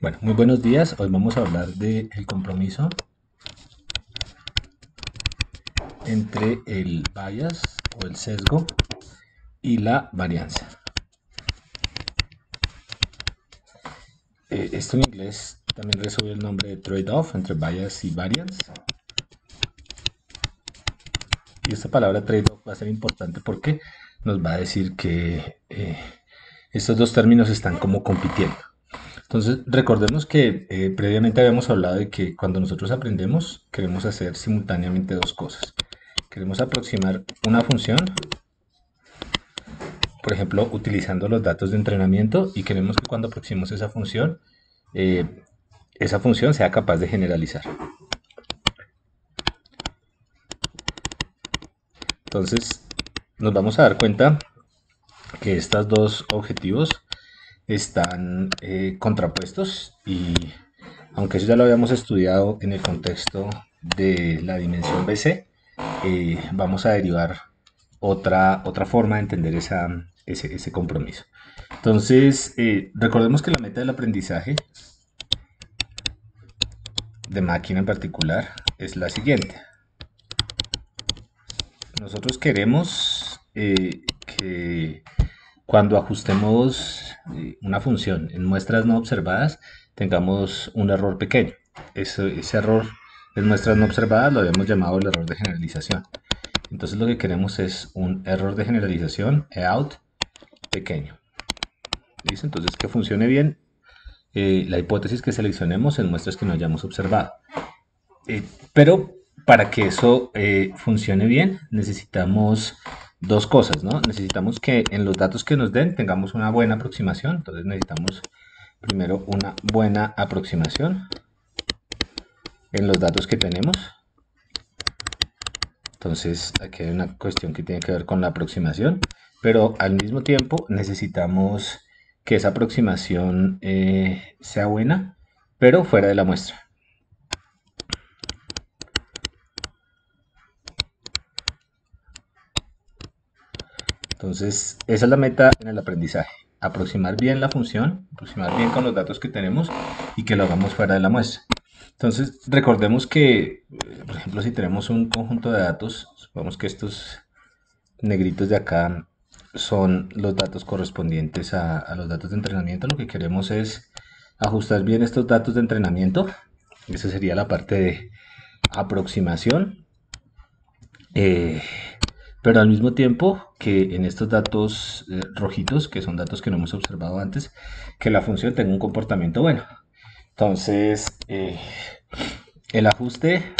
Bueno, muy buenos días. Hoy vamos a hablar del compromiso entre el bias o el sesgo y la varianza. Esto en inglés también recibe el nombre de trade-off entre bias y variance. Y esta palabra trade-off va a ser importante porque nos va a decir que estos dos términos están como compitiendo. Entonces, recordemos que previamente habíamos hablado de que cuando nosotros aprendemos, queremos hacer simultáneamente dos cosas. Queremos aproximar una función, por ejemplo, utilizando los datos de entrenamiento, y queremos que cuando aproximemos eh, esa función sea capaz de generalizar. Entonces, nos vamos a dar cuenta que estos dos objetivos están contrapuestos, y aunque eso ya lo habíamos estudiado en el contexto de la dimensión BC, vamos a derivar otra forma de entender ese compromiso. Entonces, recordemos que la meta del aprendizaje de máquina en particular es la siguiente. Nosotros queremos que cuando ajustemos una función en muestras no observadas tengamos un error pequeño. Ese error en muestras no observadas lo habíamos llamado el error de generalización. Entonces lo que queremos es un error de generalización EOUT pequeño. ¿Listo? Entonces que funcione bien la hipótesis que seleccionemos en muestras que no hayamos observado. Pero para que eso funcione bien, necesitamos dos cosas, ¿no? Necesitamos que en los datos que nos den tengamos una buena aproximación. Entonces necesitamos primero una buena aproximación en los datos que tenemos. Entonces aquí hay una cuestión que tiene que ver con la aproximación, pero al mismo tiempo necesitamos que esa aproximación sea buena, pero fuera de la muestra. Entonces, esa es la meta en el aprendizaje. Aproximar bien la función, aproximar bien con los datos que tenemos y que lo hagamos fuera de la muestra. Entonces, recordemos que, por ejemplo, si tenemos un conjunto de datos, supongamos que estos negritos de acá son los datos correspondientes a los datos de entrenamiento. Lo que queremos es ajustar bien estos datos de entrenamiento. Esa sería la parte de aproximación. Pero al mismo tiempo que en estos datos rojitos, que son datos que no hemos observado antes, que la función tenga un comportamiento bueno. Entonces, el ajuste,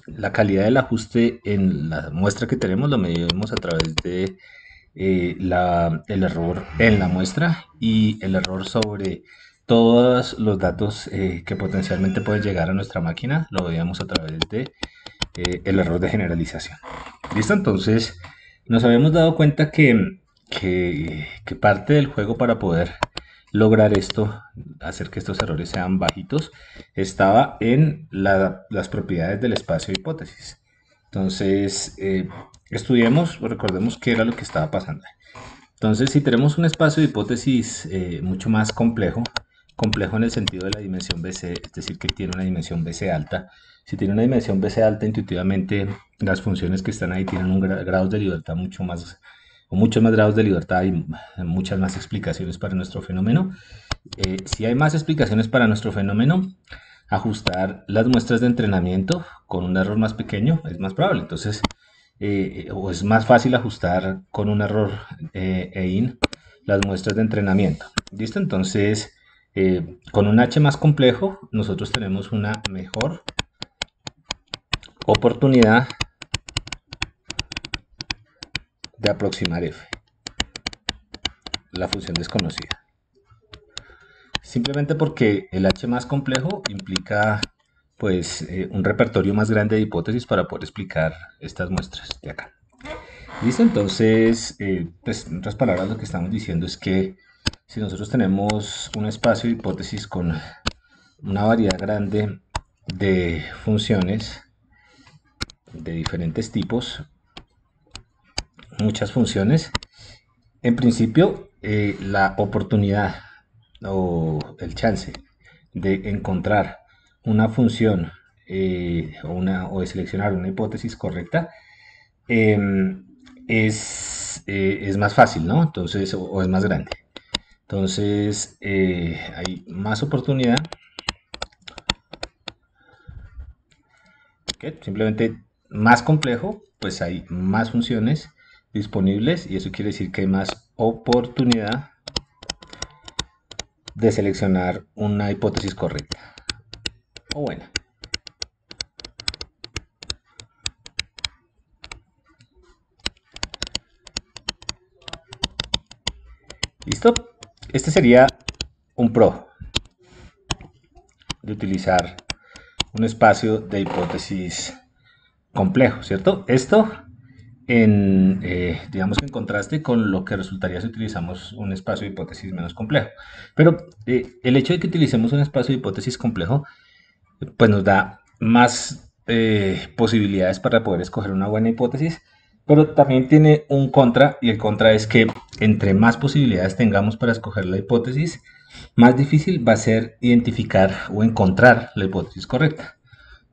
la calidad del ajuste en la muestra que tenemos lo medimos a través de el error en la muestra y el error sobre todos los datos que potencialmente pueden llegar a nuestra máquina, lo veíamos a través de el error de generalización. ¿Listo? Entonces nos habíamos dado cuenta que parte del juego para poder lograr esto, hacer que estos errores sean bajitos, estaba en las propiedades del espacio de hipótesis. Entonces, estudiemos, recordemos qué era lo que estaba pasando. Entonces, si tenemos un espacio de hipótesis mucho más complejo, complejo en el sentido de la dimensión BC, es decir, que tiene una dimensión BC alta. Si tiene una dimensión BC alta, intuitivamente las funciones que están ahí tienen un grados de libertad mucho más, o muchos más grados de libertad y muchas más explicaciones para nuestro fenómeno. Si hay más explicaciones para nuestro fenómeno, ajustar las muestras de entrenamiento con un error más pequeño es más probable. Entonces, o es más fácil ajustar con un error EIN las muestras de entrenamiento. ¿Listo? Entonces, con un H más complejo, nosotros tenemos una mejor oportunidad de aproximar F, la función desconocida. Simplemente porque el H más complejo implica pues un repertorio más grande de hipótesis para poder explicar estas muestras de acá. ¿Listo? Entonces, pues en otras palabras lo que estamos diciendo es que si nosotros tenemos un espacio de hipótesis con una variedad grande de funciones de diferentes tipos, muchas funciones, en principio la oportunidad o el chance de encontrar una función o de seleccionar una hipótesis correcta, es más fácil, ¿no? Entonces, o es más grande. Entonces, hay más oportunidad. ¿Ok? Simplemente más complejo, pues hay más funciones disponibles y eso quiere decir que hay más oportunidad de seleccionar una hipótesis correcta o buena. ¿Listo? Este sería un pro de utilizar un espacio de hipótesis complejo, ¿cierto? Esto digamos que en contraste con lo que resultaría si utilizamos un espacio de hipótesis menos complejo. Pero el hecho de que utilicemos un espacio de hipótesis complejo, pues nos da más posibilidades para poder escoger una buena hipótesis, pero también tiene un contra, y el contra es que entre más posibilidades tengamos para escoger la hipótesis, más difícil va a ser identificar o encontrar la hipótesis correcta.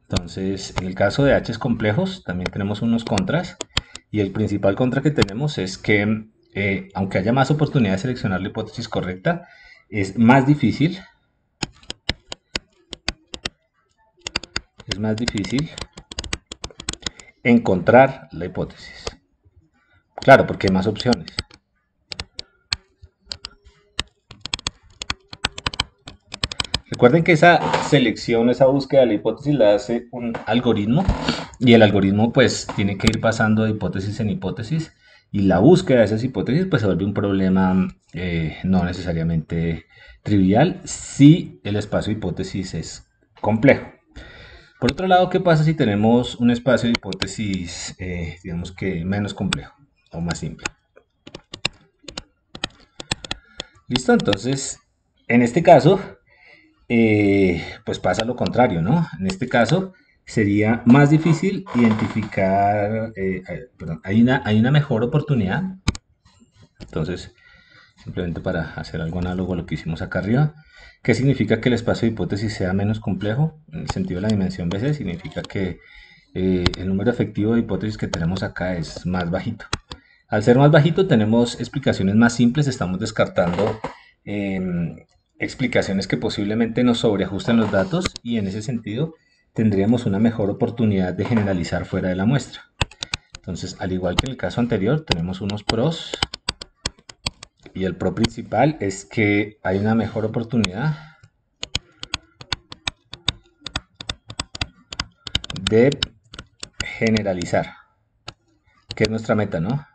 Entonces, en el caso de H's complejos, también tenemos unos contras. Y el principal contra que tenemos es que, aunque haya más oportunidad de seleccionar la hipótesis correcta, es más difícil encontrar la hipótesis. Claro, porque hay más opciones. Recuerden que esa selección, esa búsqueda de la hipótesis la hace un algoritmo y el algoritmo pues tiene que ir pasando de hipótesis en hipótesis y la búsqueda de esas hipótesis pues se vuelve un problema no necesariamente trivial si el espacio de hipótesis es complejo. Por otro lado, ¿qué pasa si tenemos un espacio de hipótesis digamos que menos complejo o más simple? Listo, entonces en este caso pues pasa lo contrario, ¿no? En este caso sería más difícil identificar, perdón, hay una mejor oportunidad. Entonces, simplemente para hacer algo análogo a lo que hicimos acá arriba, ¿qué significa que el espacio de hipótesis sea menos complejo? En el sentido de la dimensión BC, significa que el número efectivo de hipótesis que tenemos acá es más bajito. Al ser más bajito tenemos explicaciones más simples, estamos descartando explicaciones que posiblemente nos sobreajusten los datos y en ese sentido tendríamos una mejor oportunidad de generalizar fuera de la muestra. Entonces, al igual que en el caso anterior, tenemos unos pros y el pro principal es que hay una mejor oportunidad de generalizar, que es nuestra meta, ¿no?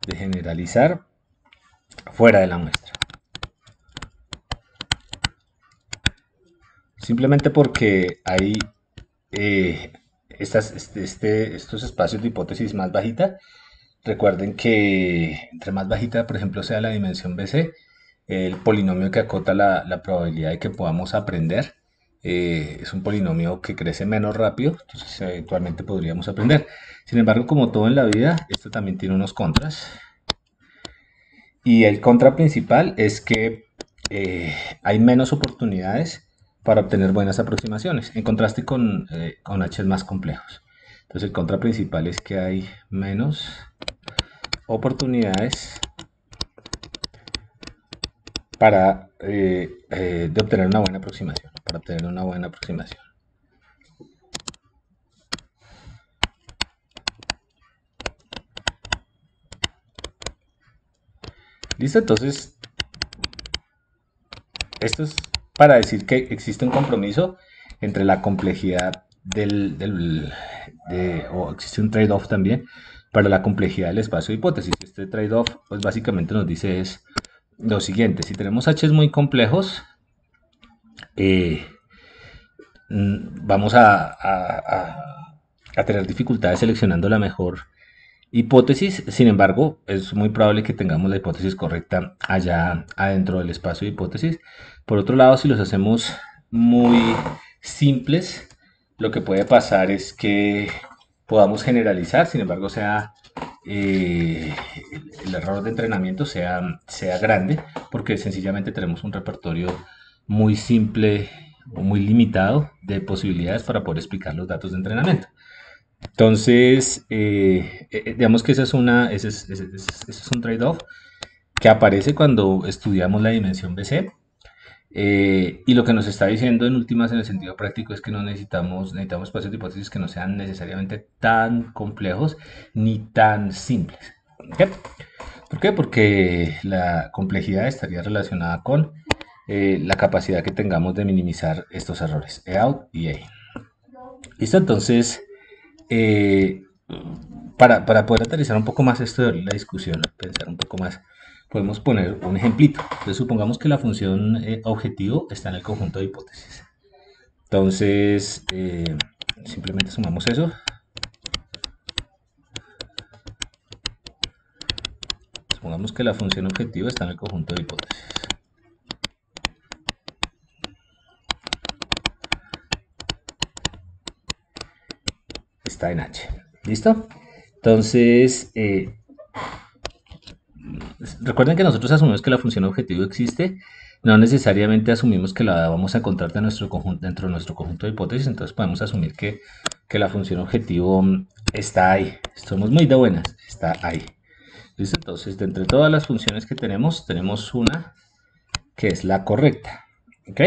De generalizar fuera de la muestra. Simplemente porque hay estos espacios de hipótesis más bajita. Recuerden que entre más bajita, por ejemplo, sea la dimensión BC, el polinomio que acota la probabilidad de que podamos aprender es un polinomio que crece menos rápido, entonces eventualmente podríamos aprender. Sin embargo, como todo en la vida, esto también tiene unos contras. Y el contra principal es que hay menos oportunidades para obtener buenas aproximaciones, en contraste con H más complejos. Entonces el contra principal es que hay menos oportunidades de obtener una buena aproximación, para obtener una buena aproximación. Listo, entonces esto es para decir que existe un compromiso entre la complejidad o existe un trade-off también para la complejidad del espacio de hipótesis. Este trade-off pues básicamente nos dice es lo siguiente: si tenemos H's muy complejos, vamos a tener dificultades seleccionando la mejor hipótesis. Sin embargo, es muy probable que tengamos la hipótesis correcta allá adentro del espacio de hipótesis. Por otro lado, si los hacemos muy simples, lo que puede pasar es que podamos generalizar, sin embargo, el error de entrenamiento sea grande, porque sencillamente tenemos un repertorio muy simple o muy limitado de posibilidades para poder explicar los datos de entrenamiento. Entonces, digamos que ese es un trade-off que aparece cuando estudiamos la dimensión BC. Y lo que nos está diciendo en últimas en el sentido práctico es que no necesitamos espacios de hipótesis que no sean necesariamente tan complejos ni tan simples. ¿Okay? ¿Por qué? Porque la complejidad estaría relacionada con la capacidad que tengamos de minimizar estos errores, E out y E in. ¿Listo? Entonces, eh, para poder aterrizar un poco más esto de la discusión, pensar un poco más, podemos poner un ejemplito. Entonces, supongamos que la función objetivo está en el conjunto de hipótesis. Entonces, simplemente sumamos eso. Supongamos que la función objetivo está en el conjunto de hipótesis. Está en H. ¿Listo? Entonces, recuerden que nosotros asumimos que la función objetivo existe, no necesariamente asumimos que la vamos a encontrar dentro de nuestro conjunto de hipótesis, entonces podemos asumir que la función objetivo está ahí. Somos muy de buenas, está ahí. ¿Listo? Entonces, de entre todas las funciones que tenemos una que es la correcta. ¿Ok?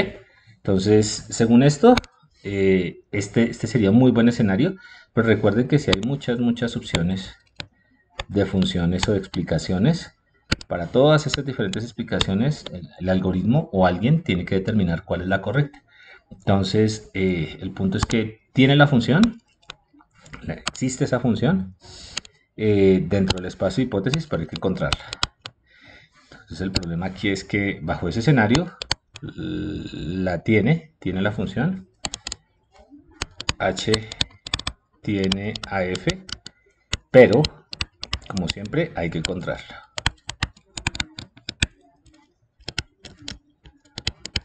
Entonces, según esto, este sería un muy buen escenario, pero recuerden que si hay muchas opciones de funciones o de explicaciones, para todas estas diferentes explicaciones, el algoritmo o alguien tiene que determinar cuál es la correcta. Entonces, el punto es que tiene la función, existe esa función dentro del espacio de hipótesis, pero hay que encontrarla. Entonces, el problema aquí es que bajo ese escenario la tiene la función h tiene a f, pero como siempre hay que encontrarla.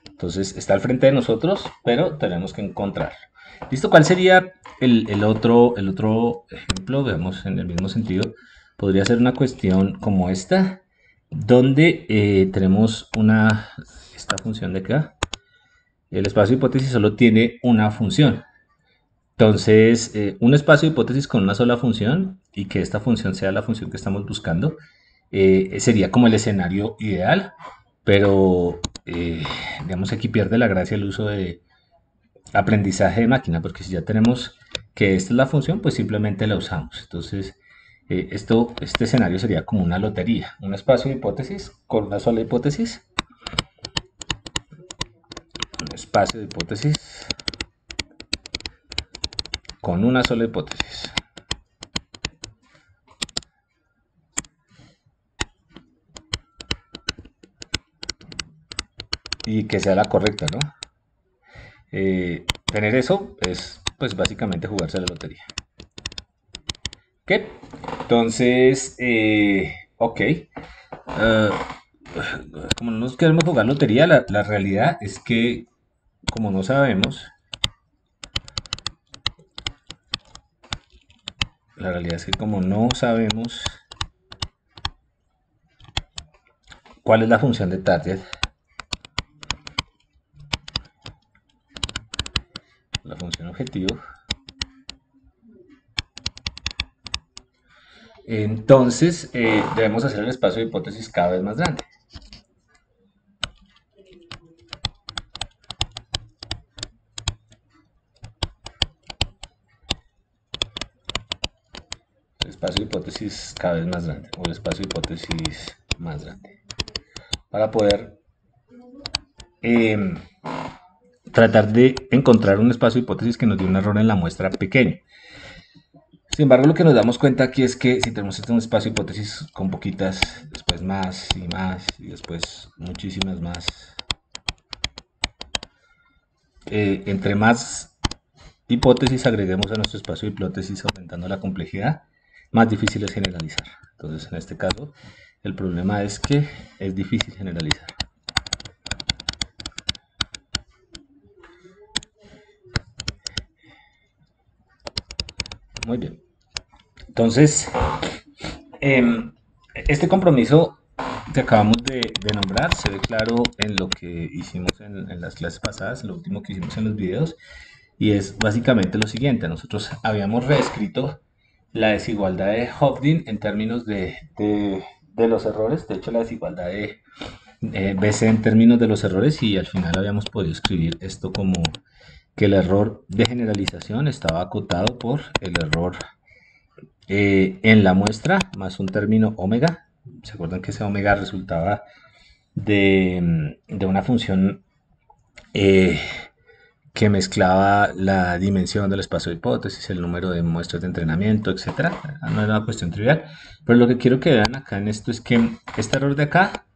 Entonces está al frente de nosotros, pero tenemos que encontrarla. ¿Listo? ¿Cuál sería el otro ejemplo? Veamos en el mismo sentido. Podría ser una cuestión como esta, donde tenemos esta función de acá. El espacio de hipótesis solo tiene una función. Entonces, un espacio de hipótesis con una sola función y que esta función sea la función que estamos buscando sería como el escenario ideal, pero digamos que aquí pierde la gracia el uso de aprendizaje de máquina, porque si ya tenemos que esta es la función, pues simplemente la usamos. Entonces, este escenario sería como una lotería, un espacio de hipótesis con una sola hipótesis, un espacio de hipótesis con una sola hipótesis. Y que sea la correcta, ¿no? Tener eso es, pues, básicamente jugarse la lotería. ¿Ok? Entonces, ok. Como no nos queremos jugar lotería, la realidad es que, como no sabemos, la realidad es que como no sabemos cuál es la función de target, la función objetivo, entonces debemos hacer el espacio de hipótesis cada vez más grande. El espacio de hipótesis cada vez más grande, o el espacio de hipótesis más grande, para poder tratar de encontrar un espacio de hipótesis que nos dé un error en la muestra pequeña. Sin embargo, lo que nos damos cuenta aquí es que si tenemos un espacio de hipótesis con poquitas, después más y después muchísimas más, entre más hipótesis agreguemos a nuestro espacio de hipótesis aumentando la complejidad, más difícil es generalizar. Entonces, en este caso, el problema es que es difícil generalizar. Muy bien. Entonces, este compromiso que acabamos de nombrar se ve claro en lo que hicimos en las clases pasadas, lo último que hicimos en los videos, y es básicamente lo siguiente. Nosotros habíamos reescrito la desigualdad de Hoeffding en términos de los errores, de hecho la desigualdad de BC en términos de los errores, y al final habíamos podido escribir esto como que el error de generalización estaba acotado por el error en la muestra más un término omega. ¿Se acuerdan que ese omega resultaba de una función que mezclaba la dimensión del espacio de hipótesis, el número de muestras de entrenamiento, etcétera? No era una cuestión trivial, pero lo que quiero que vean acá en esto es que este error de acá,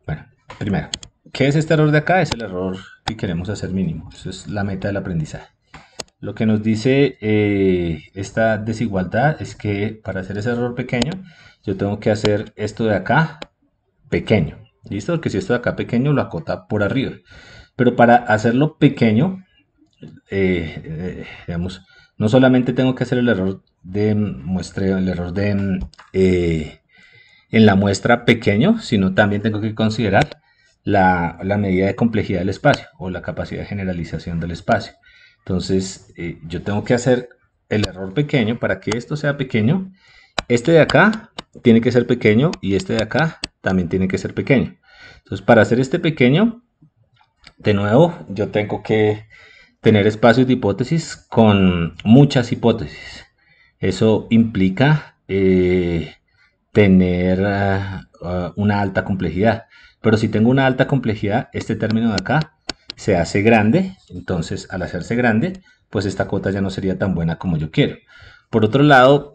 bueno, primero, ¿qué es este error de acá? Es el error que queremos hacer mínimo. Eso es la meta del aprendizaje. Lo que nos dice esta desigualdad es que para hacer ese error pequeño, yo tengo que hacer esto de acá pequeño. ¿Listo? Porque si esto de acá pequeño lo acota por arriba. Pero para hacerlo pequeño, digamos, no solamente tengo que hacer el error de muestreo, el error de en la muestra pequeño, sino también tengo que considerar la medida de complejidad del espacio o la capacidad de generalización del espacio. Entonces, yo tengo que hacer el error pequeño para que esto sea pequeño. Este de acá tiene que ser pequeño y este de acá también tiene que ser pequeño. Entonces, para hacer este pequeño, de nuevo, yo tengo que tener espacios de hipótesis con muchas hipótesis. Eso implica tener una alta complejidad. Pero si tengo una alta complejidad, este término de acá se hace grande. Entonces, al hacerse grande, pues esta cota ya no sería tan buena como yo quiero. Por otro lado,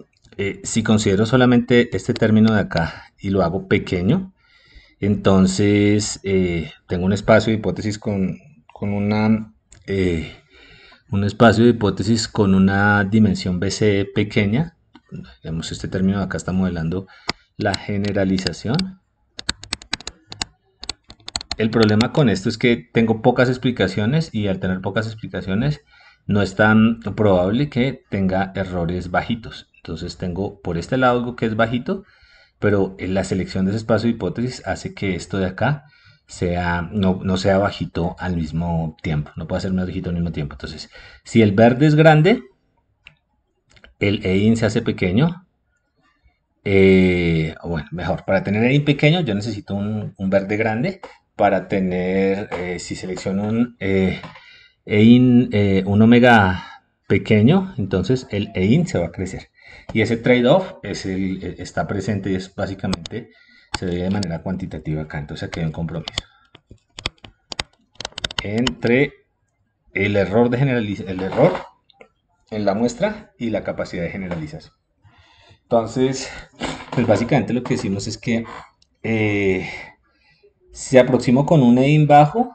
si considero solamente este término de acá y lo hago pequeño, entonces tengo un espacio de hipótesis un espacio de hipótesis con una dimensión BC pequeña. Digamos, este término de acá está modelando la generalización. El problema con esto es que tengo pocas explicaciones y al tener pocas explicaciones no es tan probable que tenga errores bajitos. Entonces tengo por este lado algo que es bajito, pero en la selección de ese espacio de hipótesis hace que esto de acá no sea bajito al mismo tiempo, no puede ser más bajito al mismo tiempo. Entonces, si el verde es grande, el EIN se hace pequeño. Bueno, mejor, para tener EIN pequeño yo necesito un verde grande. Para tener, si selecciono un omega pequeño, entonces el EIN se va a crecer. Y ese trade-off está presente y es básicamente, se ve de manera cuantitativa acá. Entonces aquí hay un compromiso entre el error en la muestra y la capacidad de generalización. Entonces, pues básicamente lo que decimos es que si aproximo con un EIN bajo,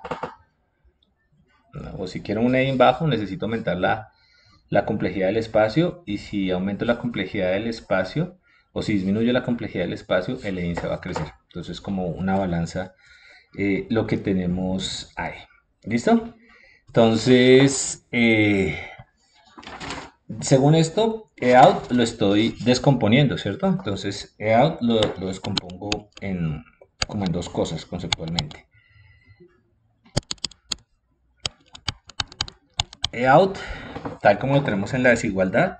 o si quiero un EIN bajo, necesito aumentar la complejidad del espacio, y si aumento la complejidad del espacio o si disminuyo la complejidad del espacio, el EIN se va a crecer. Entonces es como una balanza lo que tenemos ahí. ¿Listo? Entonces, según esto, EOUT lo estoy descomponiendo, ¿cierto? Entonces, EOUT lo descompongo como en dos cosas conceptualmente. EOUT, tal como lo tenemos en la desigualdad,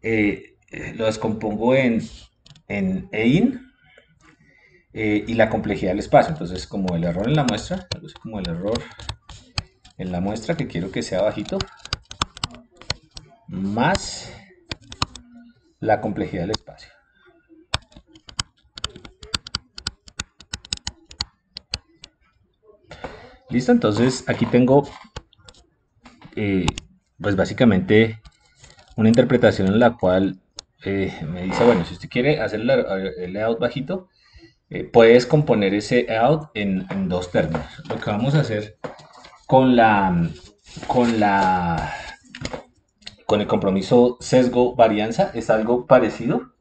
lo descompongo en EIN y la complejidad del espacio. Entonces, como el error en la muestra, como el error en la muestra que quiero que sea bajito, más la complejidad del espacio. Listo, entonces aquí tengo pues básicamente una interpretación en la cual me dice, bueno, si usted quiere hacer el layout bajito, puedes componer ese layout en dos términos. Lo que vamos a hacer con el compromiso sesgo varianza es algo parecido,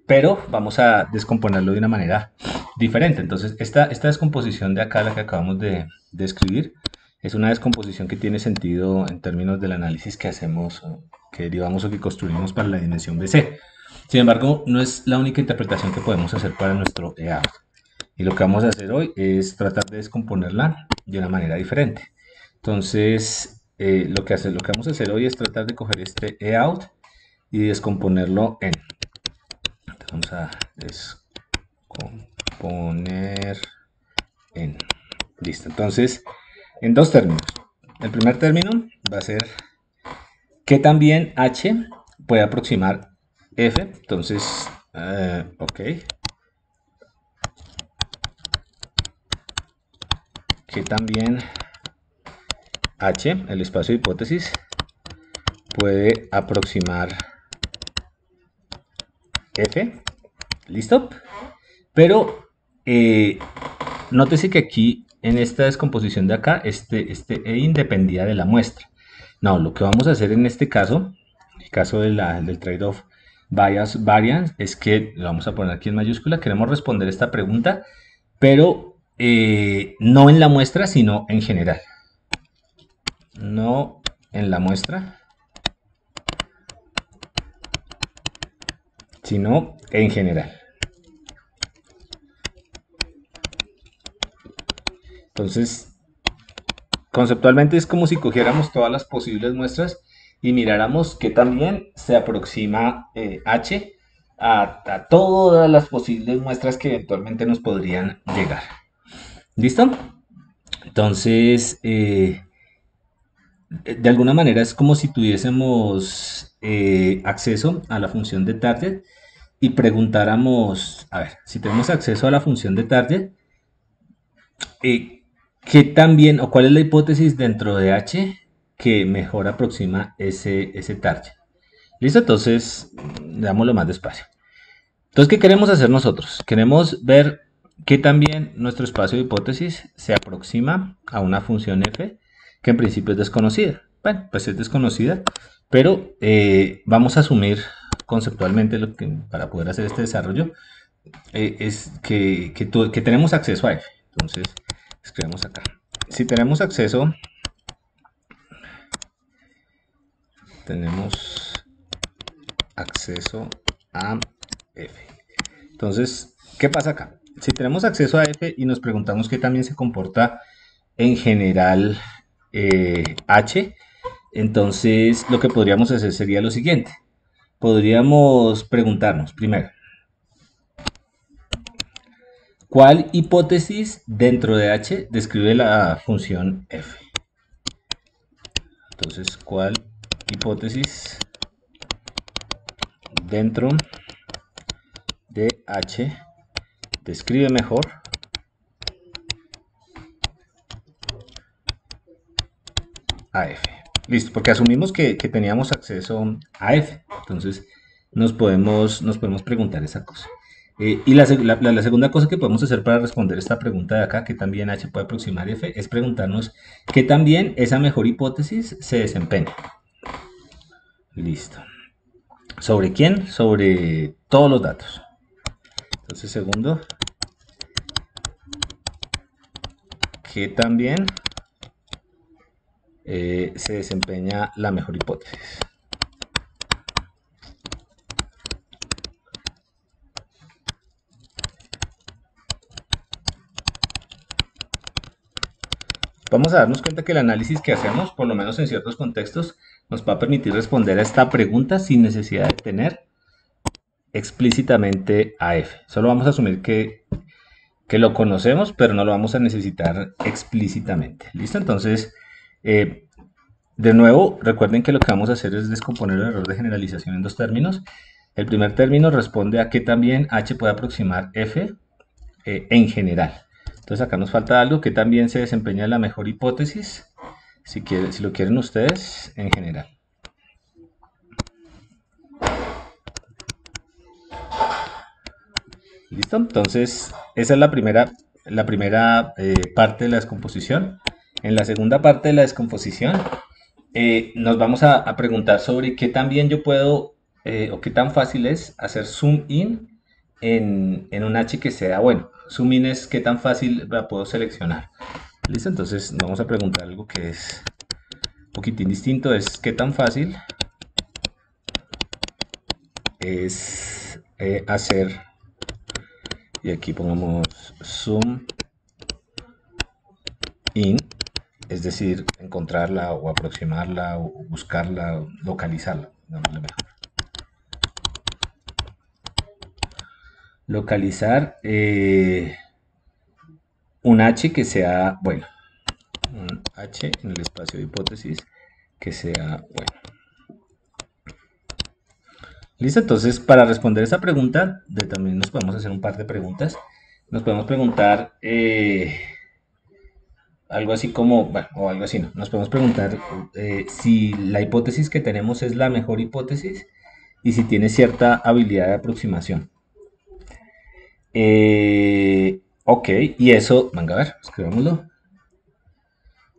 pero vamos a descomponerlo de una manera diferente. Entonces, esta descomposición de acá, la que acabamos de escribir, es una descomposición que tiene sentido en términos del análisis que hacemos, que derivamos o que construimos para la dimensión BC. Sin embargo, no es la única interpretación que podemos hacer para nuestro EAR. Y lo que vamos a hacer hoy es tratar de descomponerla de una manera diferente. Entonces, lo que vamos a hacer hoy es tratar de coger este eout y descomponerlo en. Entonces vamos a descomponer en. Listo. Entonces, en dos términos. El primer término va a ser que también h puede aproximar f. Entonces, ok. Que también h, el espacio de hipótesis, puede aproximar f. ¿Listo? Pero nótese que aquí en esta descomposición de acá, este e dependía de la muestra. No, lo que vamos a hacer en este caso, el caso del trade-off bias variance, es que lo vamos a poner aquí en mayúscula. Queremos responder esta pregunta, pero no en la muestra, sino en general. No en la muestra, sino en general. Entonces, conceptualmente es como si cogiéramos todas las posibles muestras y miráramos que también se aproxima H a todas las posibles muestras que eventualmente nos podrían llegar. ¿Listo? Entonces, de alguna manera es como si tuviésemos acceso a la función de target y preguntáramos, a ver, si tenemos acceso a la función de target, ¿qué también o cuál es la hipótesis dentro de H que mejor aproxima ese target? ¿Listo? Entonces, dámoslo más despacio. Entonces, ¿qué queremos hacer nosotros? Queremos ver que también nuestro espacio de hipótesis se aproxima a una función f que en principio es desconocida. Bueno, pues es desconocida, pero vamos a asumir conceptualmente lo que, para poder hacer este desarrollo es que tenemos acceso a f. Entonces, escribimos acá. Si tenemos acceso a f. Entonces, ¿qué pasa acá? Si tenemos acceso a f y nos preguntamos qué también se comporta en general h, entonces lo que podríamos hacer sería lo siguiente. Podríamos preguntarnos primero, ¿cuál hipótesis dentro de h describe la función f? Entonces, ¿cuál hipótesis dentro de h describe mejor a f? Listo, porque asumimos que teníamos acceso a f. Entonces, nos podemos preguntar esa cosa. Y la segunda cosa que podemos hacer para responder esta pregunta de acá, que también h puede aproximar f, es preguntarnos qué también esa mejor hipótesis se desempeña. Listo. ¿Sobre quién? Sobre todos los datos. Entonces, segundo, que también se desempeña la mejor hipótesis. Vamos a darnos cuenta que el análisis que hacemos, por lo menos en ciertos contextos, nos va a permitir responder a esta pregunta sin necesidad de tener explícitamente a f. Solo vamos a asumir que lo conocemos, pero no lo vamos a necesitar explícitamente. ¿Listo? Entonces, de nuevo, recuerden que lo que vamos a hacer es descomponer el error de generalización en dos términos. El primer término responde a que también h puede aproximar f en general. Entonces acá nos falta algo que también se desempeña la mejor hipótesis, si lo quieren ustedes, en general. ¿Listo? Entonces, esa es la primera parte de la descomposición. En la segunda parte de la descomposición, nos vamos a preguntar sobre qué tan bien yo puedo, o qué tan fácil es hacer zoom in en un H que sea bueno. Zoom in es qué tan fácil la puedo seleccionar. ¿Listo? Entonces, vamos a preguntar algo que es un poquitín distinto, es qué tan fácil es hacer y aquí pongamos zoom in, es decir, encontrarla o aproximarla o buscarla, o localizarla. Localizar un H que sea, bueno, un H en el espacio de hipótesis que sea, bueno. Listo, entonces para responder esa pregunta, también nos podemos hacer un par de preguntas. Nos podemos preguntar algo así como, bueno, o algo así, ¿no? Nos podemos preguntar si la hipótesis que tenemos es la mejor hipótesis y si tiene cierta habilidad de aproximación. Ok, y eso, venga a ver, escribámoslo.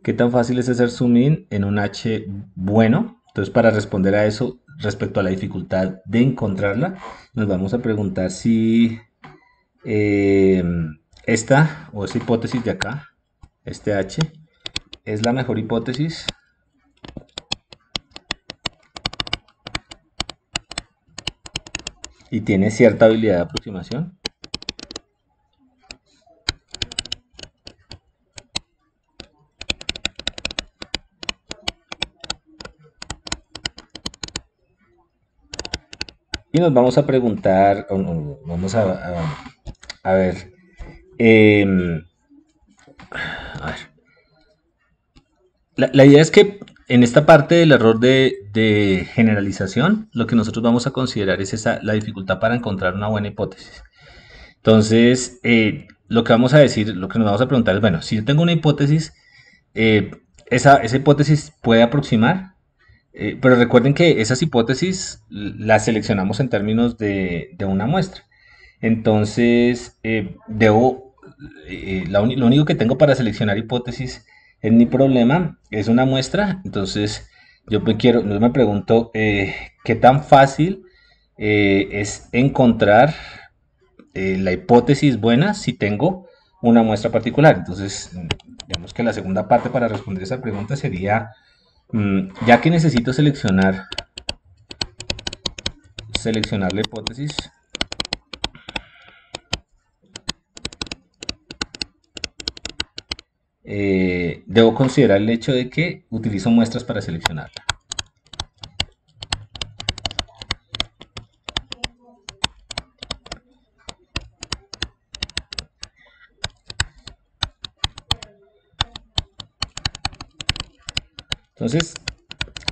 ¿Qué tan fácil es hacer zoom in en un H bueno? Entonces, para responder a eso, respecto a la dificultad de encontrarla, nos vamos a preguntar si eh, esta o esa hipótesis de acá, este H, es la mejor hipótesis y tiene cierta habilidad de aproximación. Y nos vamos a preguntar, vamos a ver, a ver, la idea es que en esta parte del error de generalización, lo que nosotros vamos a considerar es la dificultad para encontrar una buena hipótesis. Entonces, lo que vamos a decir, lo que nos vamos a preguntar es, bueno, si yo tengo una hipótesis, esa hipótesis puede aproximar, pero recuerden que esas hipótesis las seleccionamos en términos de una muestra. Entonces, lo único que tengo para seleccionar hipótesis en mi problema es una muestra. Entonces, yo me pregunto qué tan fácil es encontrar la hipótesis buena si tengo una muestra particular. Entonces, digamos que la segunda parte para responder esa pregunta sería, ya que necesito seleccionar la hipótesis, debo considerar el hecho de que utilizo muestras para seleccionarla. Entonces,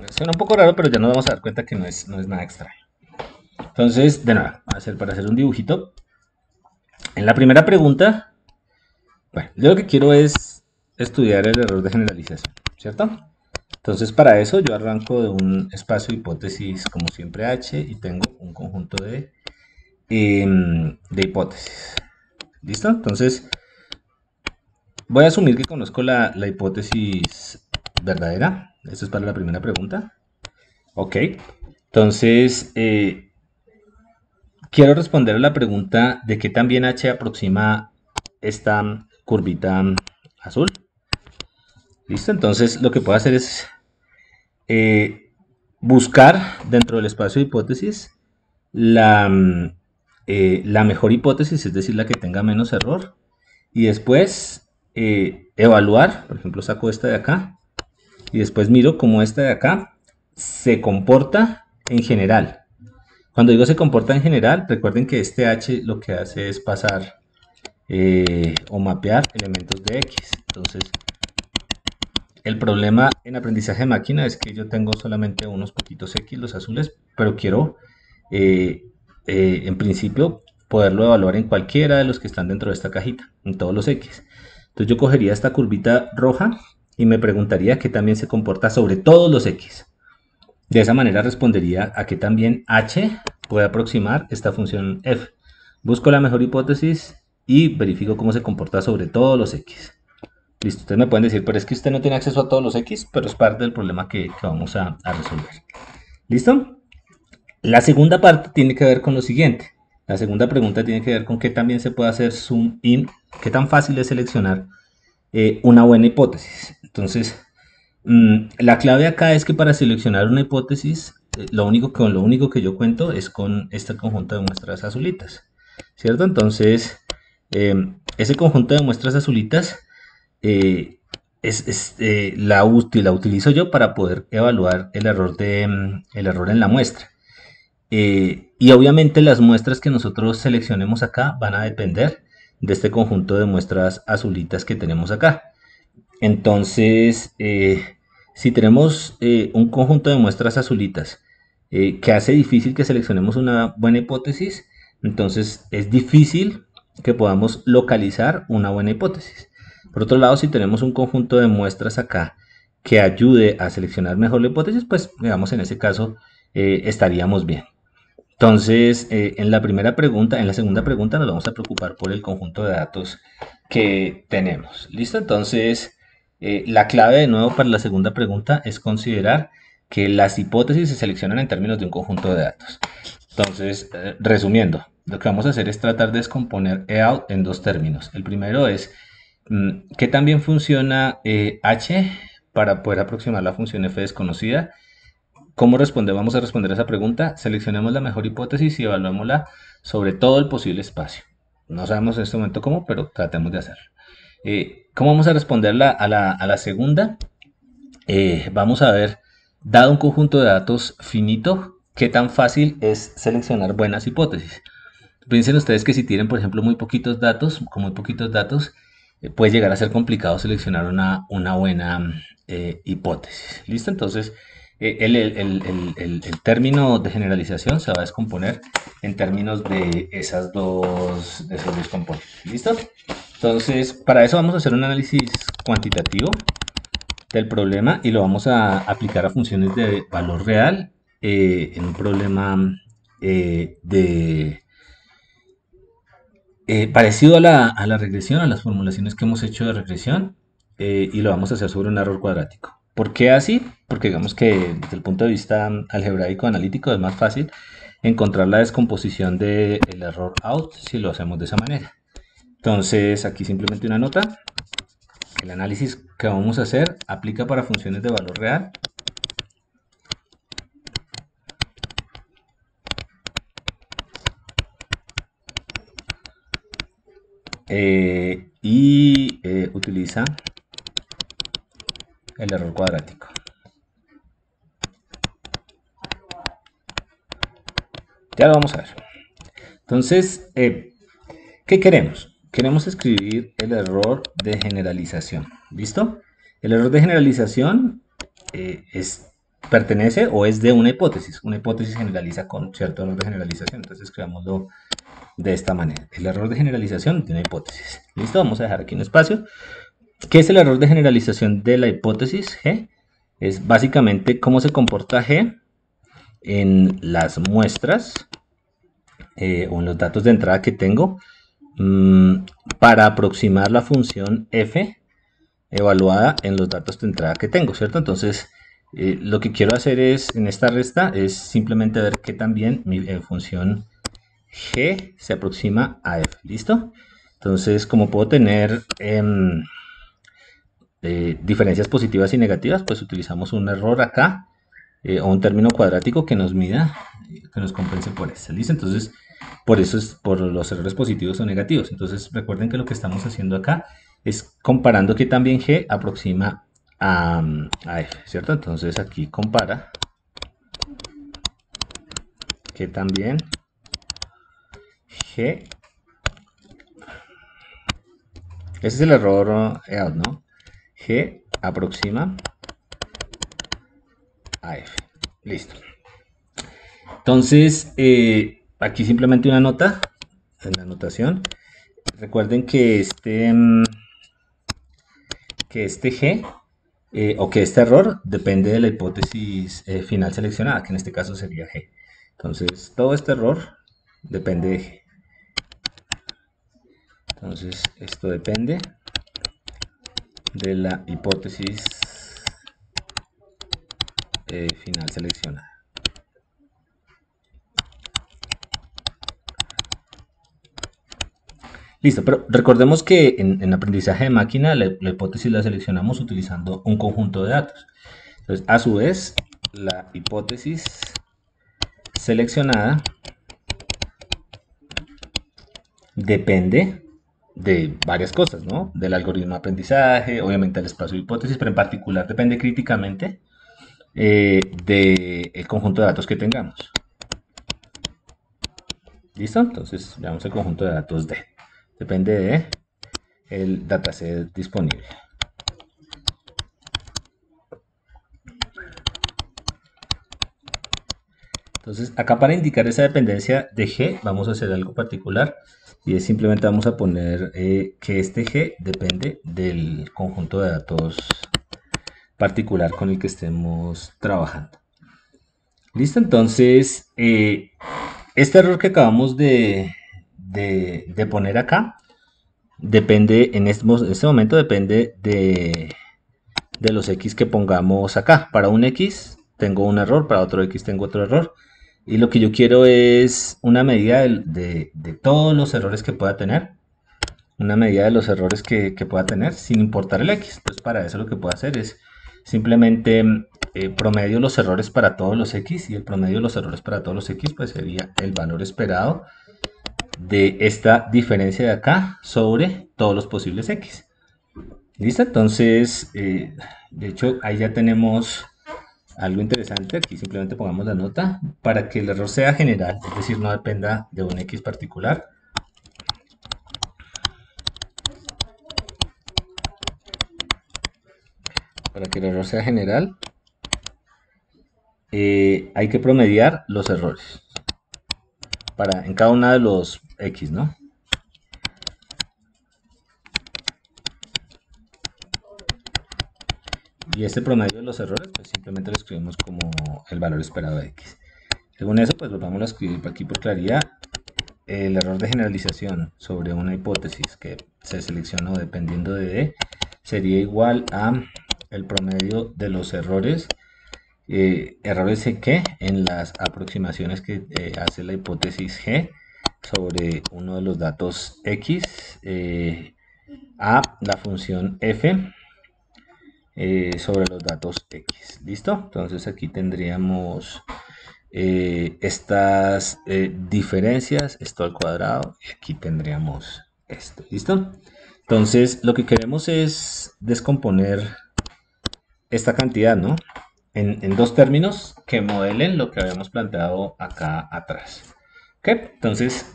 suena un poco raro, pero ya nos vamos a dar cuenta que no es nada extraño. Entonces, de nada, para hacer un dibujito. En la primera pregunta, bueno, yo lo que quiero es estudiar el error de generalización, ¿cierto? Entonces, para eso yo arranco de un espacio de hipótesis, como siempre, H, y tengo un conjunto de hipótesis. ¿Listo? Entonces, voy a asumir que conozco la hipótesis verdadera. Esto es para la primera pregunta. Ok. Entonces, quiero responder a la pregunta de qué también H aproxima esta curvita azul. ¿Listo? Entonces, lo que puedo hacer es buscar dentro del espacio de hipótesis la mejor hipótesis, es decir, la que tenga menos error. Y después evaluar, por ejemplo, saco esta de acá y después miro cómo esta de acá se comporta en general. Cuando digo se comporta en general, recuerden que este H lo que hace es pasar o mapear elementos de X. Entonces, el problema en aprendizaje de máquina es que yo tengo solamente unos poquitos X, los azules, pero quiero en principio poderlo evaluar en cualquiera de los que están dentro de esta cajita, en todos los X. Entonces yo cogería esta curvita roja y me preguntaría qué también se comporta sobre todos los X. De esa manera respondería a que también H puede aproximar esta función f. Busco la mejor hipótesis y verifico cómo se comporta sobre todos los X. Listo, ustedes me pueden decir, pero es que usted no tiene acceso a todos los X, pero es parte del problema que vamos a resolver. ¿Listo? La segunda parte tiene que ver con lo siguiente. La segunda pregunta tiene que ver con qué también se puede hacer zoom in, qué tan fácil es seleccionar una buena hipótesis. Entonces, la clave acá es que para seleccionar una hipótesis, lo único que yo cuento es con este conjunto de muestras azulitas, ¿cierto? Entonces, Ese conjunto de muestras azulitas la utilizo yo para poder evaluar el error en la muestra. Y obviamente las muestras que nosotros seleccionemos acá van a depender de este conjunto de muestras azulitas que tenemos acá. Entonces, si tenemos un conjunto de muestras azulitas que hace difícil que seleccionemos una buena hipótesis, entonces es difícil que podamos localizar una buena hipótesis. Por otro lado, si tenemos un conjunto de muestras acá que ayude a seleccionar mejor la hipótesis, pues digamos en ese caso estaríamos bien. Entonces, en la segunda pregunta nos vamos a preocupar por el conjunto de datos que tenemos. ¿Listo? Entonces, la clave de nuevo para la segunda pregunta es considerar que las hipótesis se seleccionan en términos de un conjunto de datos. Entonces, resumiendo, lo que vamos a hacer es tratar de descomponer EOUT en dos términos. El primero es qué tan bien funciona H para poder aproximar la función f desconocida. ¿Cómo vamos a responder a esa pregunta? Seleccionemos la mejor hipótesis y evaluémosla sobre todo el posible espacio. No sabemos en este momento cómo, pero tratemos de hacerlo. ¿Cómo vamos a responderla a la segunda? Vamos a ver, dado un conjunto de datos finito, qué tan fácil es seleccionar buenas hipótesis. Piensen ustedes que si tienen, por ejemplo, muy poquitos datos, puede llegar a ser complicado seleccionar una buena hipótesis. ¿Listo? Entonces, el término de generalización se va a descomponer en términos de esos dos componentes. ¿Listo? Entonces, para eso vamos a hacer un análisis cuantitativo del problema y lo vamos a aplicar a funciones de valor real en un problema parecido a la regresión, a las formulaciones que hemos hecho de regresión, y lo vamos a hacer sobre un error cuadrático. ¿Por qué así? Porque digamos que desde el punto de vista algebraico analítico es más fácil encontrar la descomposición del error out si lo hacemos de esa manera. Entonces aquí simplemente una nota. El análisis que vamos a hacer aplica para funciones de valor real. Utiliza el error cuadrático. Ya lo vamos a ver. Entonces, ¿qué queremos? Queremos escribir el error de generalización. ¿Listo? El error de generalización pertenece o es de una hipótesis. Una hipótesis generaliza con cierto error de generalización. Entonces, escribámoslo de esta manera. El error de generalización de una hipótesis. ¿Listo? Vamos a dejar aquí un espacio. ¿Qué es el error de generalización de la hipótesis G? Es básicamente cómo se comporta G en las muestras o en los datos de entrada que tengo para aproximar la función f evaluada en los datos de entrada que tengo, ¿cierto? Entonces, lo que quiero hacer en esta resta es simplemente ver qué también mi función g se aproxima a f, ¿listo? Entonces, como puedo tener diferencias positivas y negativas, pues utilizamos un error acá o un término cuadrático que nos mida, que nos compense por eso, ¿listo? Entonces, por los errores positivos o negativos. Entonces, recuerden que lo que estamos haciendo acá es comparando que también G aproxima a F, ¿cierto? Entonces, aquí compara que también G, ese es el error EOUT, ¿no? G aproxima a F. Listo. Entonces, aquí simplemente una nota en la anotación. Recuerden que este G o que este error depende de la hipótesis final seleccionada, que en este caso sería G. Entonces, todo este error depende de G. Entonces, esto depende de la hipótesis final seleccionada. Listo, pero recordemos que en aprendizaje de máquina la hipótesis la seleccionamos utilizando un conjunto de datos. Entonces, a su vez, la hipótesis seleccionada depende de varias cosas, ¿no? Del algoritmo de aprendizaje, obviamente del espacio de hipótesis, pero en particular depende críticamente del conjunto de datos que tengamos. ¿Listo? Entonces, veamos el conjunto de datos D. Depende de el dataset disponible. Entonces, acá para indicar esa dependencia de G, vamos a hacer algo particular y es simplemente vamos a poner que este G depende del conjunto de datos particular con el que estemos trabajando. Listo, entonces, este error que acabamos de poner acá depende, en este momento depende de los X que pongamos acá. Para un X tengo un error, para otro X tengo otro error. Y lo que yo quiero es una medida de todos los errores que pueda tener. Una medida de los errores que pueda tener sin importar el X. Entonces para eso lo que puedo hacer es simplemente promedio los errores para todos los X. Y el promedio de los errores para todos los X pues sería el valor esperado de esta diferencia de acá sobre todos los posibles X. ¿Listo? Entonces, de hecho, ahí ya tenemos algo interesante. Aquí simplemente pongamos la nota para que el error sea general, es decir, no dependa de un X particular. Para que el error sea general, hay que promediar los errores en cada uno de los X, ¿no? Y este promedio de los errores, pues simplemente lo escribimos como el valor esperado de X. Según eso, pues vamos a escribir aquí por claridad. El error de generalización sobre una hipótesis que se seleccionó dependiendo de D sería igual a el promedio de los errores errores que en las aproximaciones que hace la hipótesis G sobre uno de los datos X a la función f sobre los datos X. ¿Listo? Entonces aquí tendríamos estas diferencias, esto al cuadrado, y aquí tendríamos esto. ¿Listo? Entonces lo que queremos es descomponer esta cantidad, ¿no? En dos términos que modelen lo que habíamos planteado acá atrás. ¿Ok? Entonces,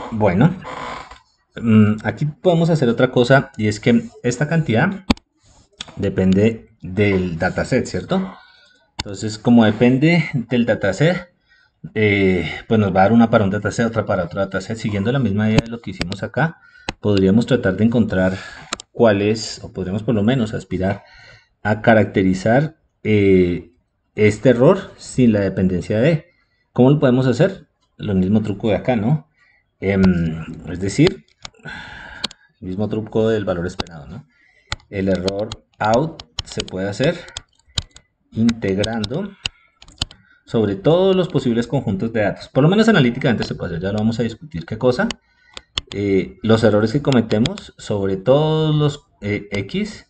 bueno, aquí podemos hacer otra cosa y es que esta cantidad depende del dataset, ¿cierto? Entonces, como depende del dataset, pues nos va a dar una para un dataset, otra para otro dataset. Siguiendo la misma idea de lo que hicimos acá, podríamos tratar de encontrar cuáles, o podríamos por lo menos aspirar a caracterizar este error sin la dependencia de. ¿Cómo lo podemos hacer? Lo mismo truco de acá, ¿no? Es decir, el mismo truco del valor esperado, ¿no? El error out se puede hacer integrando sobre todos los posibles conjuntos de datos. Por lo menos analíticamente se puede hacer, ya lo vamos a discutir qué cosa. Los errores que cometemos sobre todos los X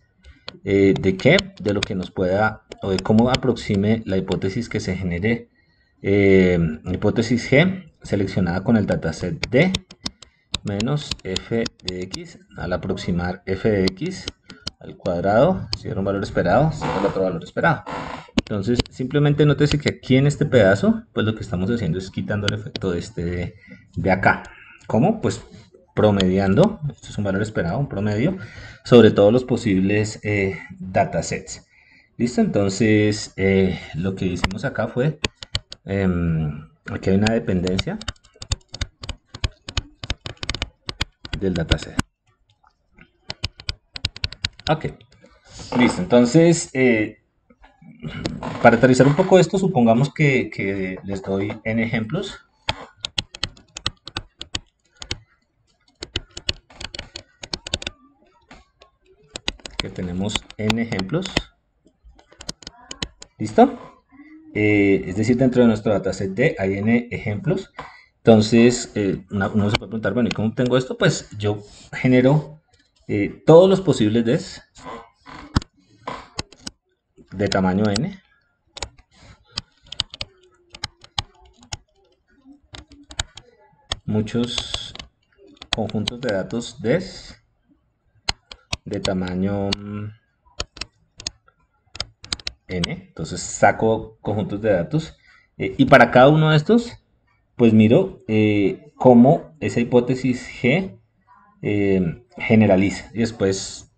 de qué, de lo que nos pueda o de cómo aproxime la hipótesis que se genere, hipótesis G seleccionada con el dataset D menos f de x al aproximar f de x al cuadrado, si era un valor esperado, si era el otro valor esperado. Entonces, simplemente nótese que aquí en este pedazo, pues lo que estamos haciendo es quitando el efecto de este de acá. ¿Cómo? Pues promediando, esto es un valor esperado, un promedio, sobre todos los posibles datasets. ¿Listo? Entonces, lo que hicimos acá fue, aquí hay una dependencia del dataset. Ok, listo. Entonces, para aterrizar un poco esto, supongamos que les doy n ejemplos. Que tenemos n ejemplos. ¿Listo? Es decir, dentro de nuestro dataset D hay n ejemplos. Entonces, uno se puede preguntar, bueno, ¿y cómo obtengo esto? Pues yo genero todos los posibles Ds de tamaño n. Muchos conjuntos de datos de tamaño n. Entonces saco conjuntos de datos y para cada uno de estos, pues miro cómo esa hipótesis G generaliza y después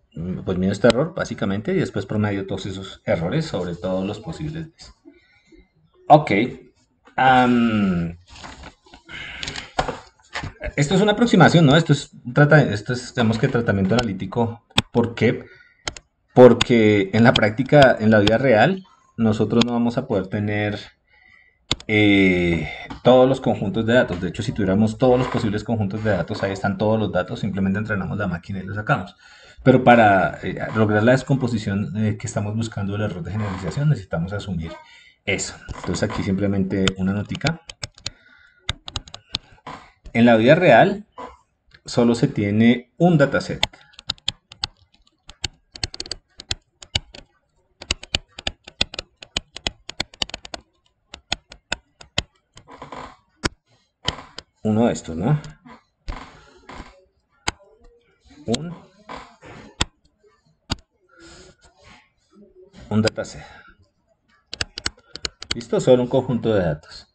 pues miro este error básicamente y después promedio todos esos errores sobre todos los posibles Ds. Ok. Am, Esto es una aproximación, ¿no? Esto es, digamos que tratamiento analítico. ¿Por qué? Porque en la práctica, en la vida real, nosotros no vamos a poder tener todos los conjuntos de datos. De hecho, si tuviéramos todos los posibles conjuntos de datos, ahí están todos los datos, simplemente entrenamos la máquina y los sacamos. Pero para lograr la descomposición que estamos buscando, el error de generalización, necesitamos asumir eso. Entonces aquí simplemente una notica. En la vida real, solo se tiene un dataset. Uno de estos, ¿no? Un dataset. ¿Listo? Solo un conjunto de datos.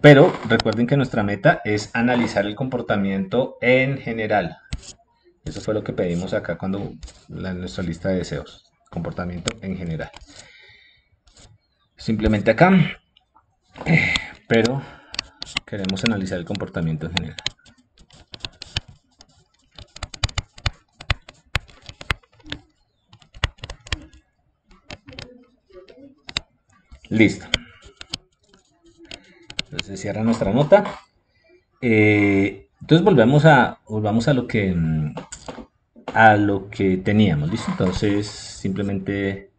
Pero recuerden que nuestra meta es analizar el comportamiento en general. Eso fue lo que pedimos acá cuando en nuestra lista de deseos. Comportamiento en general. Simplemente acá. Pero queremos analizar el comportamiento en general. Listo. Entonces se cierra nuestra nota. Entonces volvamos a lo que teníamos. ¿Listo? Entonces simplemente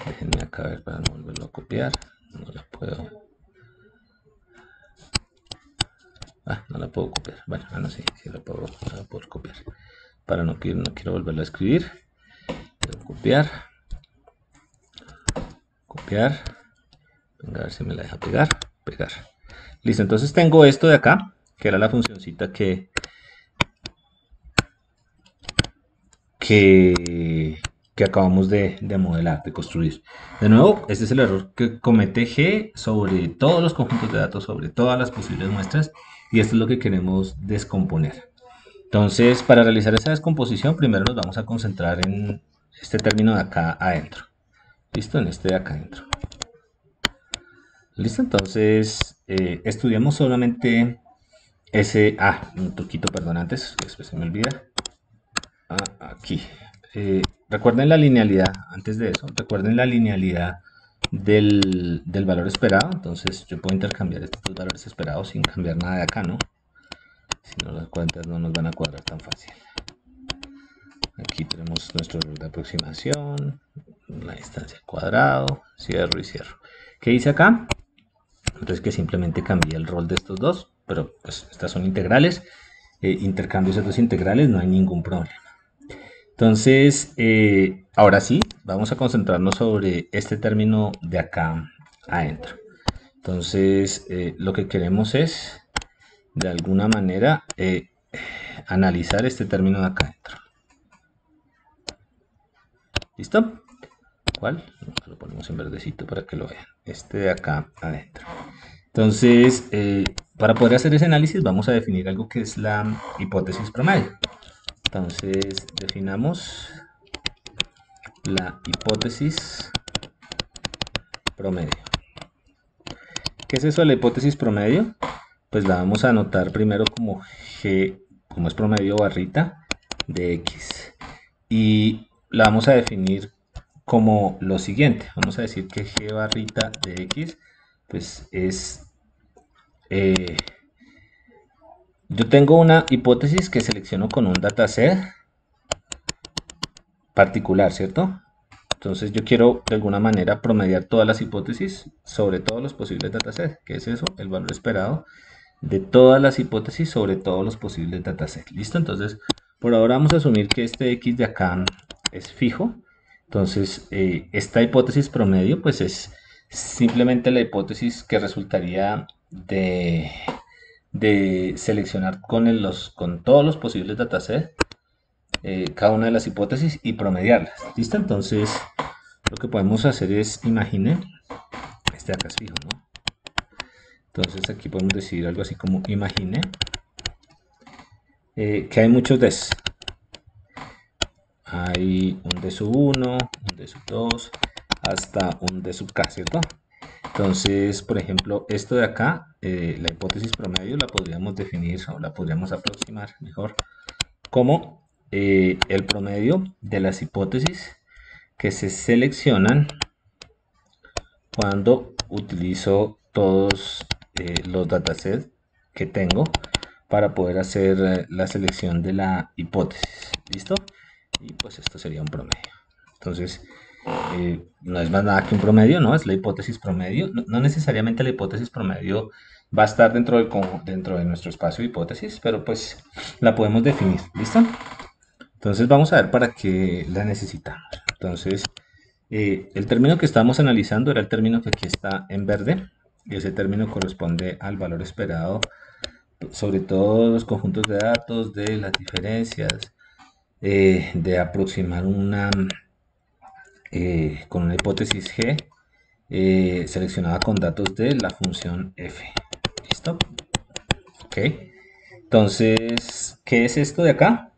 déjenme acá ver para no volverlo a copiar. No la puedo. No la puedo copiar. Bueno, no sé si la puedo copiar. Para no quiero volverla a escribir. Quiero copiar. Copiar. Venga, a ver si me la deja pegar. Pegar. Listo, entonces tengo esto de acá, que era la funcioncita que acabamos de modelar, de construir. De nuevo, este es el error que comete G sobre todos los conjuntos de datos, sobre todas las posibles muestras, y esto es lo que queremos descomponer. Entonces, para realizar esa descomposición, primero nos vamos a concentrar en este término de acá adentro. ¿Listo? En este de acá adentro. ¿Listo? Entonces, estudiamos solamente ese... un truquito, perdón, antes, después se me olvida. Aquí. Recuerden la linealidad, antes de eso, recuerden la linealidad del valor esperado. Entonces yo puedo intercambiar estos dos valores esperados sin cambiar nada de acá, ¿no? Si no, las cuentas no nos van a cuadrar tan fácil. Aquí tenemos nuestro error de aproximación, la distancia al cuadrado, cierro y cierro. ¿Qué hice acá? Entonces que simplemente cambié el rol de estos dos, pero pues estas son integrales. Intercambio esas dos integrales, no hay ningún problema. Entonces, ahora sí, vamos a concentrarnos sobre este término de acá adentro. Entonces, lo que queremos es, de alguna manera, analizar este término de acá adentro. ¿Listo? ¿Cuál? Lo ponemos en verdecito para que lo vean. Este de acá adentro. Entonces, para poder hacer ese análisis, vamos a definir algo que es la hipótesis promedio. Entonces, definamos la hipótesis promedio. ¿Qué es eso de la hipótesis promedio? Pues la vamos a anotar primero como G, como es promedio barrita de X. Y la vamos a definir como lo siguiente. Vamos a decir que G barrita de X, pues es... yo tengo una hipótesis que selecciono con un dataset particular, ¿cierto? Entonces yo quiero de alguna manera promediar todas las hipótesis sobre todos los posibles datasets. ¿Qué es eso? El valor esperado de todas las hipótesis sobre todos los posibles datasets. ¿Listo? Entonces, por ahora vamos a asumir que este X de acá es fijo. Entonces, esta hipótesis promedio, pues es simplemente la hipótesis que resultaría de de seleccionar con todos los posibles datasets cada una de las hipótesis y promediarlas. ¿Listo? Entonces, lo que podemos hacer es, imagine, este acá es fijo, ¿no? Entonces aquí podemos decir algo así como imagine que hay muchos DES. Hay un D sub 1, un D sub 2, hasta un D sub K, ¿cierto? Entonces, por ejemplo, esto de acá, la hipótesis promedio la podríamos definir o la podríamos aproximar mejor como el promedio de las hipótesis que se seleccionan cuando utilizo todos los datasets que tengo para poder hacer la selección de la hipótesis. ¿Listo? Y pues esto sería un promedio. Entonces, no es más nada que un promedio, ¿no? Es la hipótesis promedio. No necesariamente la hipótesis promedio va a estar dentro de nuestro espacio de hipótesis, pero pues la podemos definir. ¿Listo? Entonces vamos a ver para qué la necesitamos. Entonces, el término que estamos analizando era el término que aquí está en verde. Y ese término corresponde al valor esperado sobre todos los conjuntos de datos, de las diferencias, de aproximar con una hipótesis G seleccionada con datos de la función f. ¿Listo? Ok. Entonces, ¿qué es esto de acá?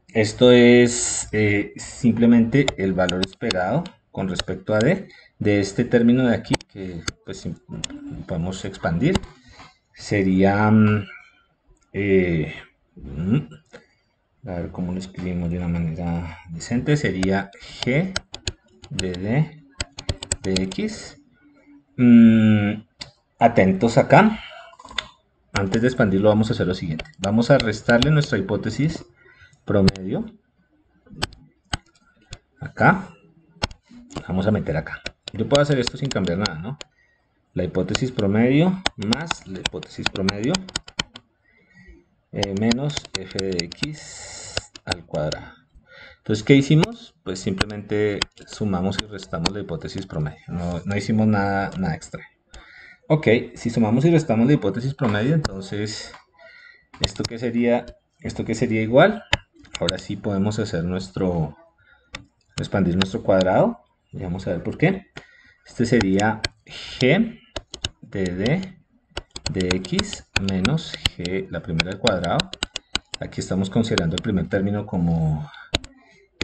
Esto es simplemente el valor esperado con respecto a D de este término de aquí que pues podemos expandir. Sería, a ver cómo lo escribimos de una manera decente, sería G de D de X. Atentos acá. Antes de expandirlo vamos a hacer lo siguiente. Vamos a restarle nuestra hipótesis promedio. Acá. Vamos a meter acá. Yo puedo hacer esto sin cambiar nada, ¿no? La hipótesis promedio más la hipótesis promedio menos f de x al cuadrado. Entonces, ¿qué hicimos? Pues simplemente sumamos y restamos la hipótesis promedio. No hicimos nada extra. Ok, si sumamos y restamos la hipótesis promedio, entonces, ¿esto qué sería? ¿Esto qué sería igual? Ahora sí podemos hacer expandir nuestro cuadrado. Y vamos a ver por qué. Este sería g de d de x menos g, la primera al cuadrado. Aquí estamos considerando el primer término como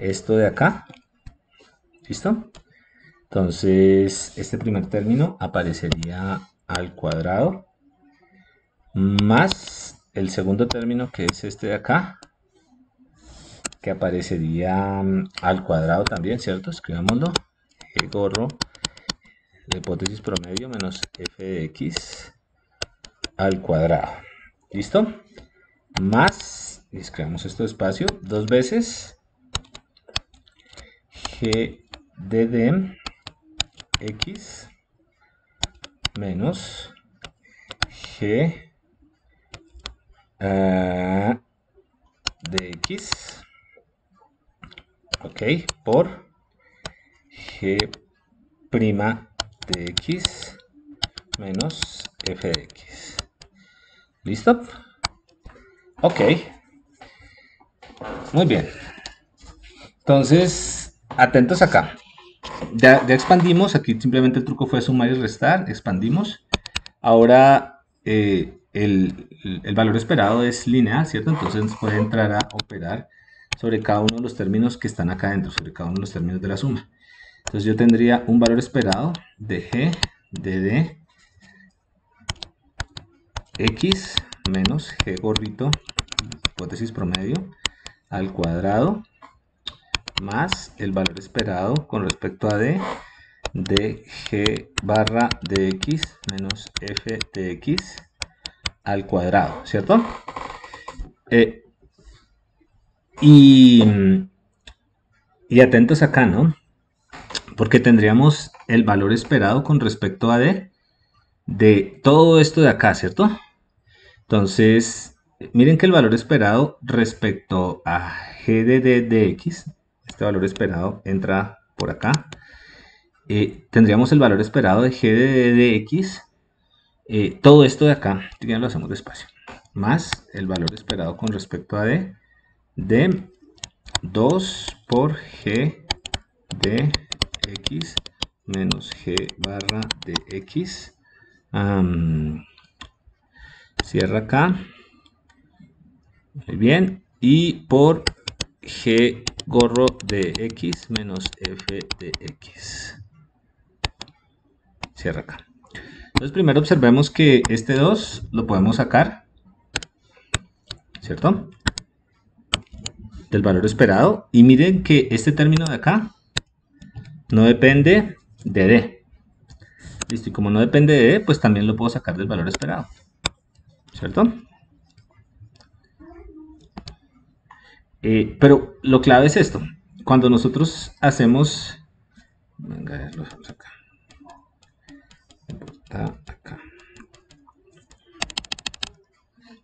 esto de acá. ¿Listo? Entonces, este primer término aparecería al cuadrado más el segundo término, que es este de acá, que aparecería al cuadrado también, ¿cierto? Escribámoslo. G gorro, la hipótesis promedio menos f de x al cuadrado. ¿Listo? Más, y escribamos esto despacio, dos veces g de d x menos g de x, ok, por g prima de x menos f de x. ¿Listo? Ok. Muy bien. Entonces, atentos acá. Ya expandimos. Aquí simplemente el truco fue sumar y restar. Expandimos. Ahora el valor esperado es lineal, ¿cierto? Entonces puede entrar a operar sobre cada uno de los términos que están acá dentro, sobre cada uno de los términos de la suma. Entonces yo tendría un valor esperado de g de d x menos g gorrito, hipótesis promedio, al cuadrado, más el valor esperado con respecto a d de g barra de x menos f de x al cuadrado, ¿cierto? Y atentos acá, ¿no? Porque tendríamos el valor esperado con respecto a d de todo esto de acá, ¿cierto? Entonces, miren que el valor esperado respecto a g de d de x, este valor esperado entra por acá, tendríamos el valor esperado de g de d de x Todo esto de acá, ya lo hacemos despacio, más el valor esperado con respecto a D de 2 por G de X menos G barra de X. Cierra acá. Muy bien. Y por G gorro de X menos F de X. Cierra acá. Entonces primero observemos que este 2 lo podemos sacar, ¿cierto? Del valor esperado. Y miren que este término de acá no depende de D. Listo, y como no depende de D, pues también lo puedo sacar del valor esperado, ¿cierto? Pero lo clave es esto. Cuando nosotros hacemos... Venga, lo dejamos acá. Acá.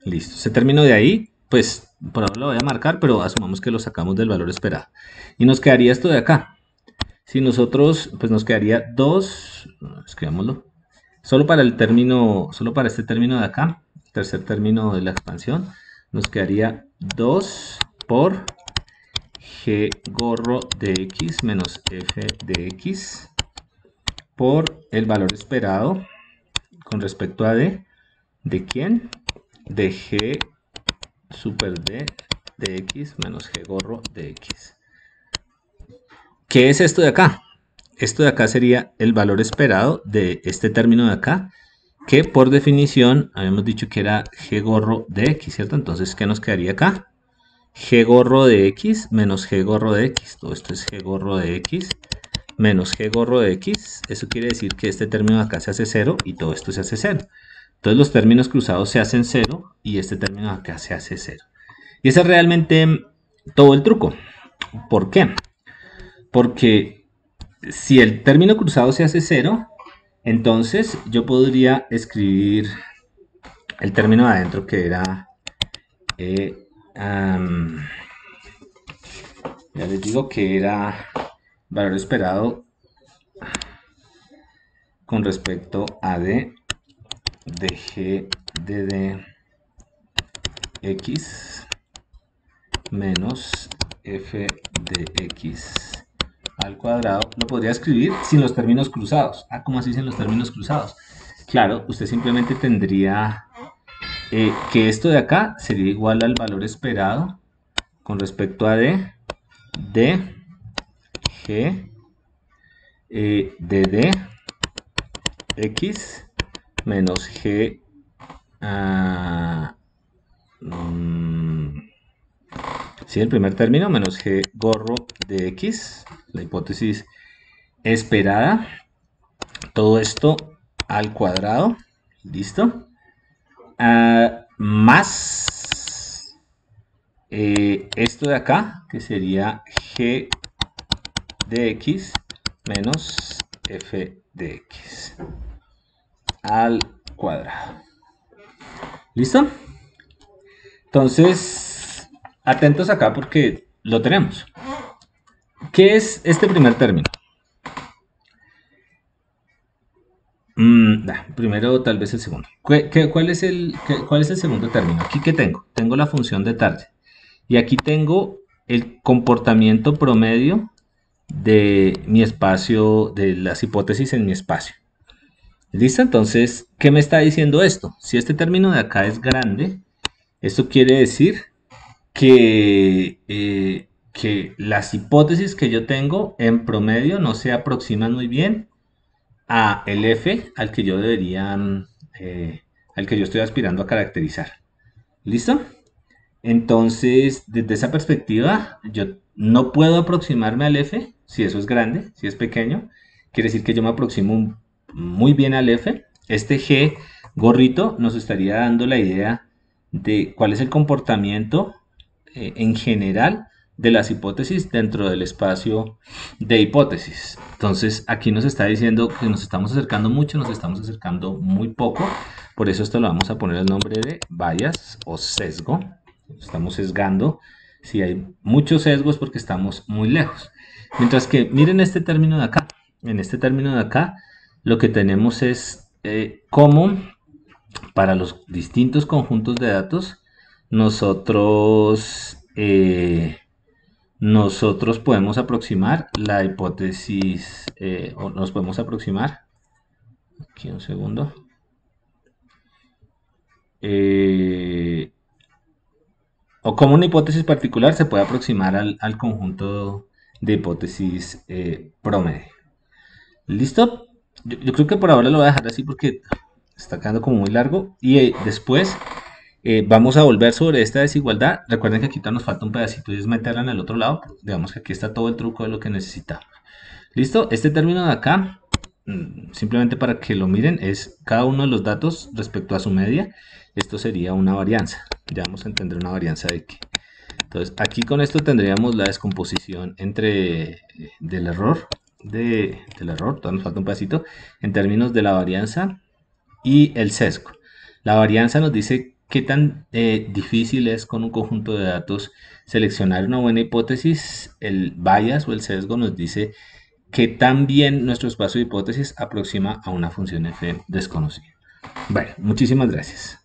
Listo. Ese término de ahí, pues por ahora lo voy a marcar, pero asumamos que lo sacamos del valor esperado. Y nos quedaría esto de acá. Si nosotros, pues nos quedaría 2, escribámoslo, solo para el término, solo para este término de acá, tercer término de la expansión, nos quedaría 2 por G gorro de X menos F de X por el valor esperado con respecto a D. ¿De quién? De G super D de X menos G gorro de X. ¿Qué es esto de acá? Esto de acá sería el valor esperado de este término de acá, que por definición habíamos dicho que era G gorro de X, ¿cierto? Entonces, ¿qué nos quedaría acá? G gorro de X menos G gorro de X. Todo esto es G gorro de X menos G gorro de X. Eso quiere decir que este término de acá se hace 0 y todo esto se hace 0. Entonces los términos cruzados se hacen 0 y este término de acá se hace 0. Y ese es realmente todo el truco. ¿Por qué? Porque si el término cruzado se hace 0, entonces yo podría escribir el término de adentro que era... ya les digo que era valor esperado con respecto a D de G de D X menos F de X al cuadrado. Lo podría escribir sin los términos cruzados. Ah, ¿cómo así sin los términos cruzados? Claro, usted simplemente tendría que esto de acá sería igual al valor esperado con respecto a D de G de D X menos G sí, el primer término menos G gorro de X, la hipótesis esperada, todo esto al cuadrado, listo, más esto de acá, que sería G de X menos F de X al cuadrado. ¿Listo? Entonces, atentos acá porque lo tenemos. ¿Qué es este primer término? Primero tal vez el segundo. ¿Cuál es el segundo término? ¿Aquí qué tengo? Tengo la función de tarde. Y aquí tengo el comportamiento promedio de mi espacio, de las hipótesis en mi espacio. ¿Listo? Entonces, ¿qué me está diciendo esto? Si este término de acá es grande, esto quiere decir que las hipótesis que yo tengo en promedio no se aproximan muy bien a el F al que yo debería, al que yo estoy aspirando a caracterizar. ¿Listo? Entonces, desde esa perspectiva, yo no puedo aproximarme al F, si eso es grande, si es pequeño, quiere decir que yo me aproximo muy bien al F. Este G gorrito nos estaría dando la idea de cuál es el comportamiento en general de las hipótesis dentro del espacio de hipótesis. Entonces aquí nos está diciendo que nos estamos acercando mucho, nos estamos acercando muy poco. Por eso esto lo vamos a poner el nombre de bias o sesgo. Estamos sesgando. Si hay muchos sesgos porque estamos muy lejos. Mientras que miren este término de acá. En este término de acá lo que tenemos es cómo para los distintos conjuntos de datos, nosotros, nosotros podemos aproximar la hipótesis, o nos podemos aproximar, aquí un segundo, eh, o como una hipótesis particular se puede aproximar al conjunto de hipótesis promedio. ¿Listo? Yo creo que por ahora lo voy a dejar así porque está quedando como muy largo. Y después vamos a volver sobre esta desigualdad. Recuerden que aquí todavía nos falta un pedacito y es meterla en el otro lado. Digamos que aquí está todo el truco de lo que necesitamos. ¿Listo? Este término de acá, simplemente para que lo miren, es cada uno de los datos respecto a su media. Esto sería una varianza. Ya vamos a entender una varianza de qué. Entonces, aquí con esto tendríamos la descomposición entre del error, todavía nos falta un pedacito, en términos de la varianza y el sesgo. La varianza nos dice qué tan difícil es con un conjunto de datos seleccionar una buena hipótesis. El bias o el sesgo nos dice qué tan bien nuestro espacio de hipótesis aproxima a una función f desconocida. Bueno, muchísimas gracias.